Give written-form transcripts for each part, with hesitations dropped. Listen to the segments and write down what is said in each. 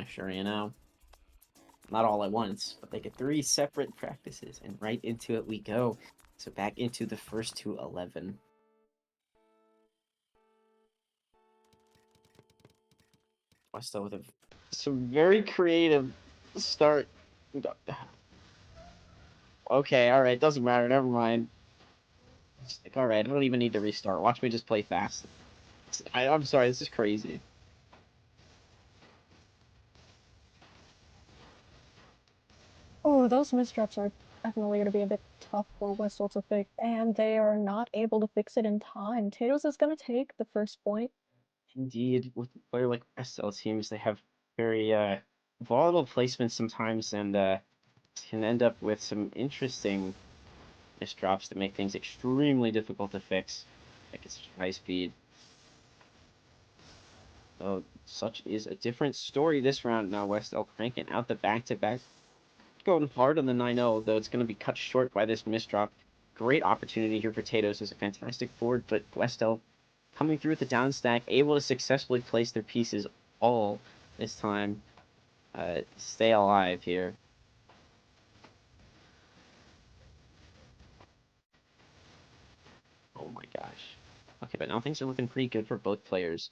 after, you know? Not all at once, but they get 3 separate practices, and right into it we go. So back into the first to 11. WESTL with some very creative start. Okay, alright, doesn't matter, never mind. Like, alright, I don't even need to restart. Watch me just play fast. I'm sorry, this is crazy. Oh, those misdrops are definitely going to be a bit tough for WESTL to fix, and they are not able to fix it in time. TATOES is going to take the first point. Indeed, with a player like SL teams, they have very volatile placements sometimes, and can end up with some interesting misdrops that make things extremely difficult to fix. Like it's high speed. So such is a different story this round. Now WESTL cranking out the back-to-back, going hard on the 9-0, though it's going to be cut short by this misdrop. Great opportunity here for TATOES as a fantastic forward, but WESTL coming through with the down stack, able to successfully place their pieces all this time. Stay alive here. Oh my gosh. Okay, but now things are looking pretty good for both players.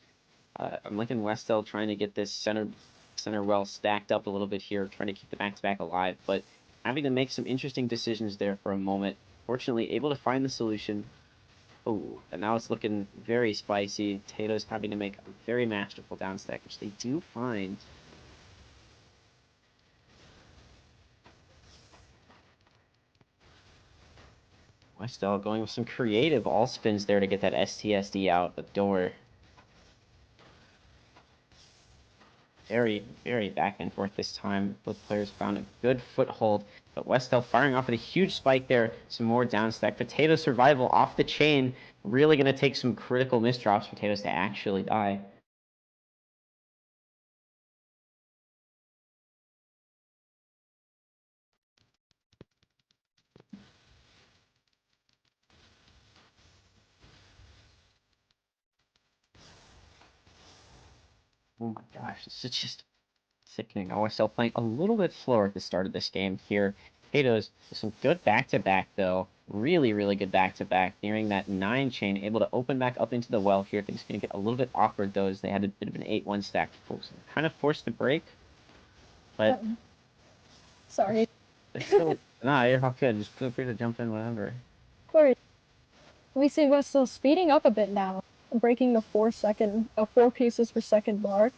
I'm liking WESTL trying to get this center well stacked up a little bit here, trying to keep the back-to-back alive, but having to make some interesting decisions there for a moment. Fortunately, able to find the solution. Oh, and now it's looking very spicy. TATOES having to make a very masterful down stack, which they do find. WESTL going with some creative all spins there to get that STSD out the door. Very, very back and forth this time. Both players found a good foothold, but WESTL firing off with a huge spike there. Some more down stack. Potato survival off the chain. Really going to take some critical misdrops for TATOES to actually die. Oh my gosh, this is just sickening. WESTL playing a little bit slower at the start of this game here. TATOES with some good back-to-back, though. Really, really good back-to-back. Nearing that 9 chain, able to open back up into the well here. Things are going to get a little bit awkward, though, as they had a bit of an 8-1 stack. Kind of forced the break, but... Sorry. Still, nah, you're all good. Just feel free to jump in whenever. Sorry. We see WESTL speeding up a bit now, breaking the 4 pieces per second bar.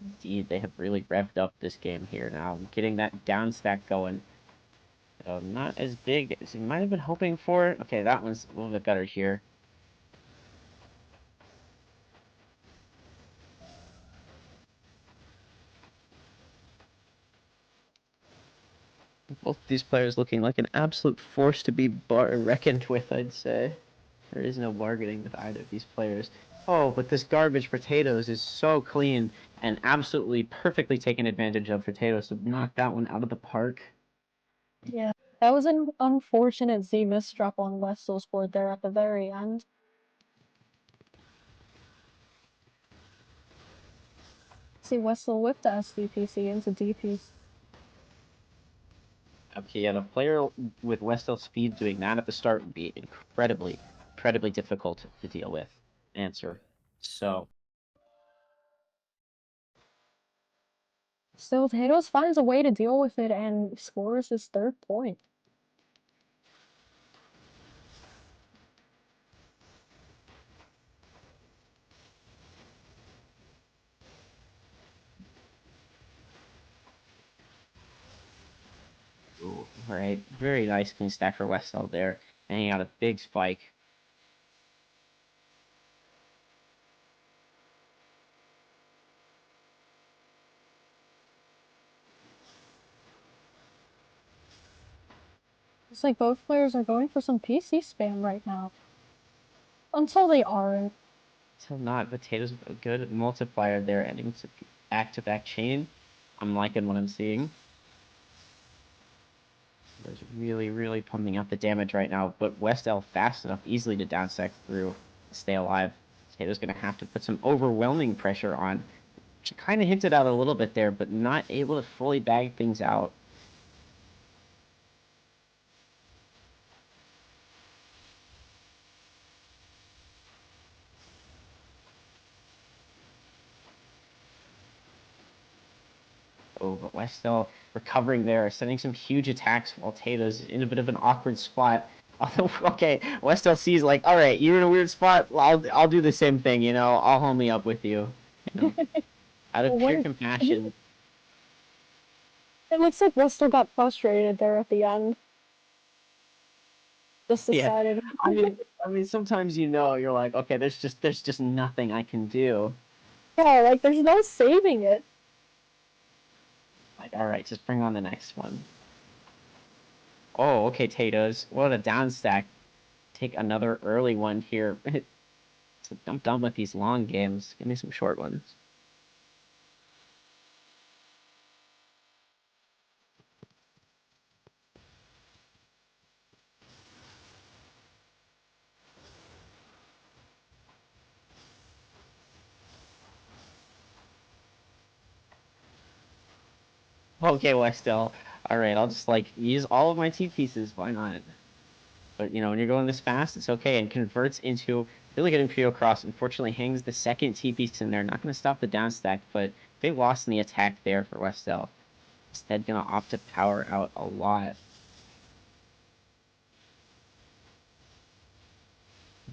Indeed, they have really revved up this game here now. Getting that down stack going. Not as big as you might have been hoping for. Okay, that one's a little bit better here. Both these players looking like an absolute force to be reckoned with, I'd say. There is no bargaining with either of these players. Oh, but this garbage potatoes is so clean and absolutely perfectly taken advantage of for TATOES to knock that one out of the park. Yeah, that was an unfortunate Z misdrop on WESTL's board there at the very end. See WESTL whip the SDPC into DPs. Okay, and a player with WESTL speed doing that at the start would be incredibly, incredibly difficult to deal with. Answer. So. Still, TATOES finds a way to deal with it and scores his 3rd point. Ooh, alright, very nice clean stack for WESTL there. Hanging out a big spike. It's like both players are going for some PC spam right now. Until they aren't. Still not, potatoes a good multiplier there, ending to back-to-back chain. I'm liking what I'm seeing. There's really, really pumping out the damage right now, but WESTL fast enough easily to downstack through, stay alive. TATOES gonna have to put some overwhelming pressure on. She kind of hinted at a little bit there, but not able to fully bag things out. Oh, but WESTL recovering there, sending some huge attacks while TATOES in a bit of an awkward spot. Although, okay, WESTL sees like, all right, you're in a weird spot. I'll do the same thing. I'll homie up with you. Out of pure When compassion. it looks like WESTL got frustrated there at the end. Just Yeah, decided. I mean, sometimes you're like, okay, there's just nothing I can do. Yeah, like there's no saving it. Like, all right, just bring on the next one. Oh, okay, TATOES. What a down stack. Take another early one here. I'm done with these long games. Give me some short ones. Okay, WESTL. All right, I'll just like use all of my T pieces. Why not? But when you're going this fast, it's okay, and converts into really good Imperial Cross. Unfortunately, hangs the second T piece in there. Not going to stop the down stack, but big loss in the attack there for WESTL. Instead, going to opt to power out a lot.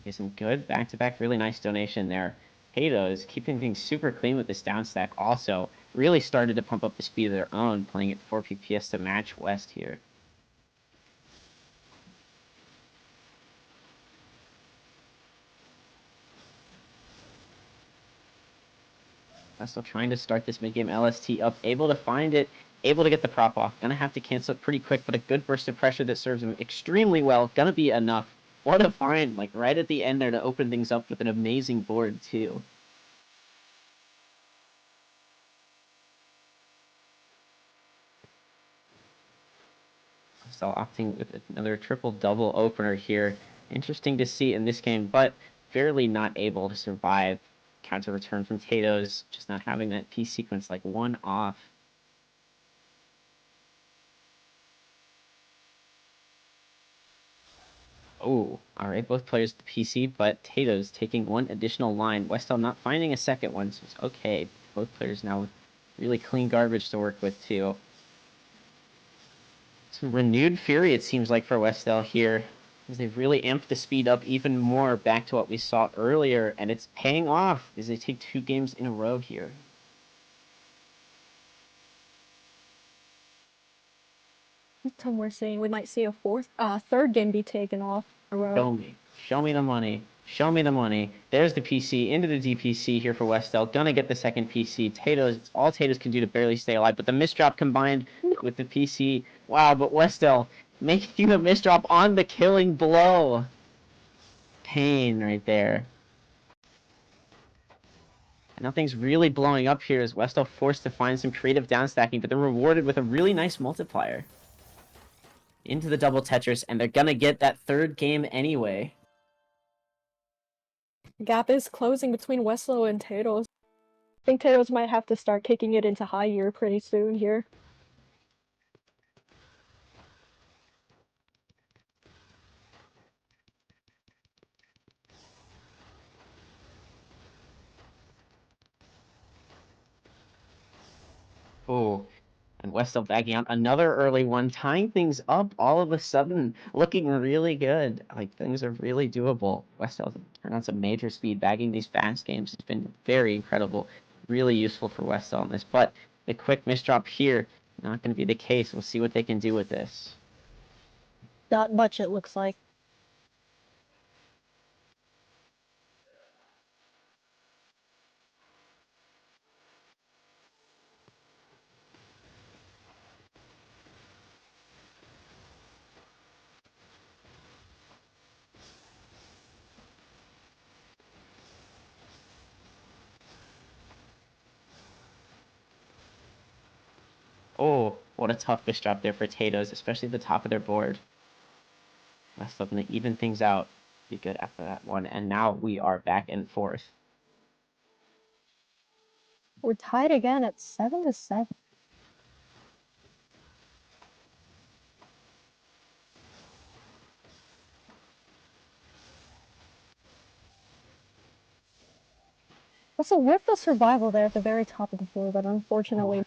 Okay, some good back-to-back, really nice donation there. TATOES keeping things super clean with this down stack. Also, really started to pump up the speed of their own, playing at 4 PPS to match West here. Still trying to start this mid-game LST up, able to find it, able to get the prop off. Gonna have to cancel it pretty quick, but a good burst of pressure that serves him extremely well. Gonna be enough. What a find, like right at the end there to open things up with an amazing board too. So opting with another triple-double opener here. Interesting to see in this game, but fairly not able to survive. Counter return from TATOES, just not having that piece sequence like one off. Oh, all right. Both players at the PC, but TATOES taking one additional line. WESTL not finding a second one, so it's okay. Both players now with really clean garbage to work with, too. Some renewed fury, it seems like, for WESTL here, as they've really amped the speed up even more back to what we saw earlier, and it's paying off as they take 2 games in a row here. So we're saying we might see a third game be taken off. Show me. Show me the money. Show me the money. There's the PC into the DPC here for WESTL. Gonna get the second PC. TATOES, all TATOES can do to barely stay alive, but the misdrop combined with the PC. Wow, but WESTL making the misdrop on the killing blow. Pain right there. And nothing's really blowing up here as WESTL forced to find some creative downstacking, but they're rewarded with a really nice multiplier. Into the double Tetris, and they're gonna get that third game anyway. Gap is closing between WESTL and TATOES. I think TATOES might have to start kicking it into high gear pretty soon here. Oh, and WESTL bagging out another early one, tying things up all of a sudden, looking really good. Like, things are really doable. WESTL turned on some major speed, bagging these fast games. It's been very incredible. Really useful for WESTL on this. But the quick misdrop here, not going to be the case. We'll see what they can do with this. Not much, it looks like. Oh, what a tough misdrop there for TATOES, especially at the top of their board. WESTL going to even things out. Be good after that one. And now we are back and forth. We're tied again at 7-7. Also, with the survival there at the very top of the floor, but unfortunately,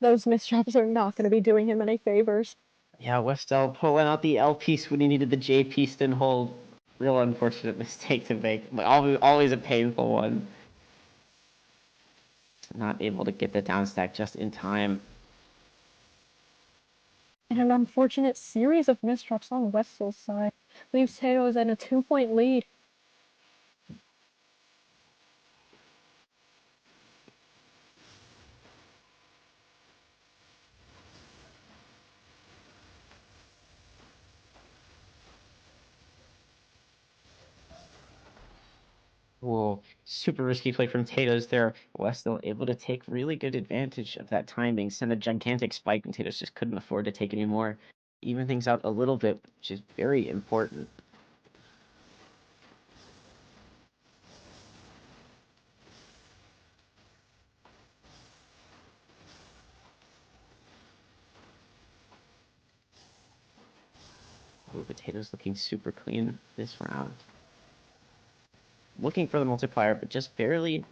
those misjumps are not going to be doing him any favors. Yeah, WESTL pulling out the L piece when he needed the J piece to hold. Real unfortunate mistake to make. But always a painful one. Not able to get the down stack just in time. And an unfortunate series of misdrops on WESTL's side leaves TATOES in a 2-point lead. Whoa, super risky play from TATOES there. WESTL able to take really good advantage of that timing, send a gigantic spike, and TATOES just couldn't afford to take any more. Even things out a little bit, which is very important. Ooh, Potatoes looking super clean this round. Looking for the multiplier, but just barely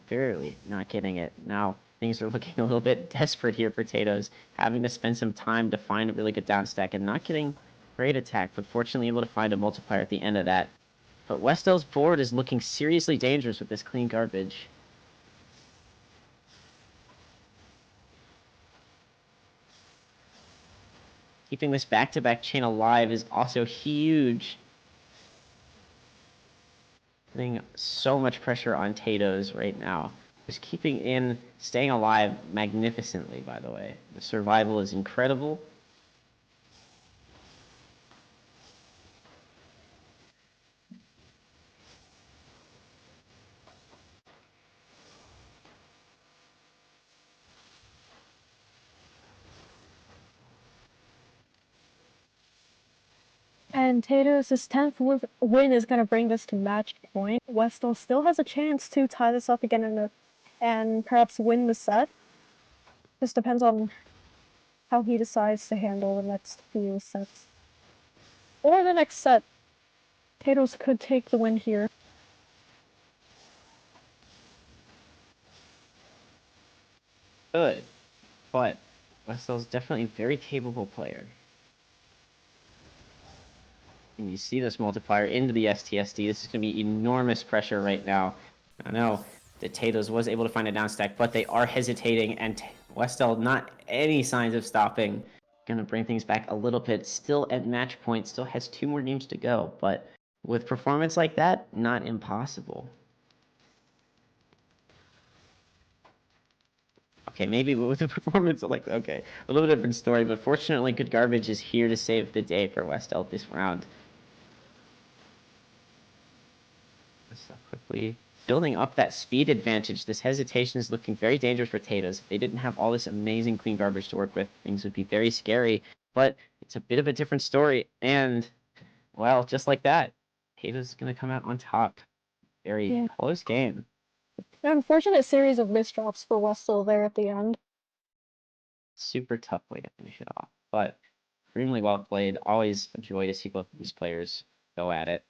not getting it. Now, things are looking a little bit desperate here for TATOES, having to spend some time to find a really good down stack and not getting great attack, but fortunately able to find a multiplier at the end of that. But WESTL's board is looking seriously dangerous with this clean garbage. Keeping this back-to-back chain alive is also huge. Putting so much pressure on TATOES right now. Just staying alive magnificently, by the way. The survival is incredible. And TATOES' 10th win is going to bring this to match point. WESTL still has a chance to tie this up again and perhaps win the set. This depends on how he decides to handle the next few sets. Or the next set. TATOES could take the win here. Good. But WESTL's definitely a very capable player. And you see this multiplier into the STSD. This is going to be enormous pressure right now. I know that TATOES was able to find a down stack, but they are hesitating, and WESTL not any signs of stopping. Going to bring things back a little bit. Still at match point, still has 2 more games to go, but with performance like that, not impossible. Okay, maybe with a performance like, okay, a little different story, but fortunately, Good Garbage is here to save the day for WESTL this round. So quickly building up that speed advantage. This hesitation is looking very dangerous for TATOES. If they didn't have all this amazing clean garbage to work with, things would be very scary. But it's a bit of a different story, and well, just like that, TATOES is going to come out on top. Very close game. An unfortunate series of misdrops for WESTL there at the end. Super tough way to finish it off, but extremely well played. Always a joy to see both of these players go at it.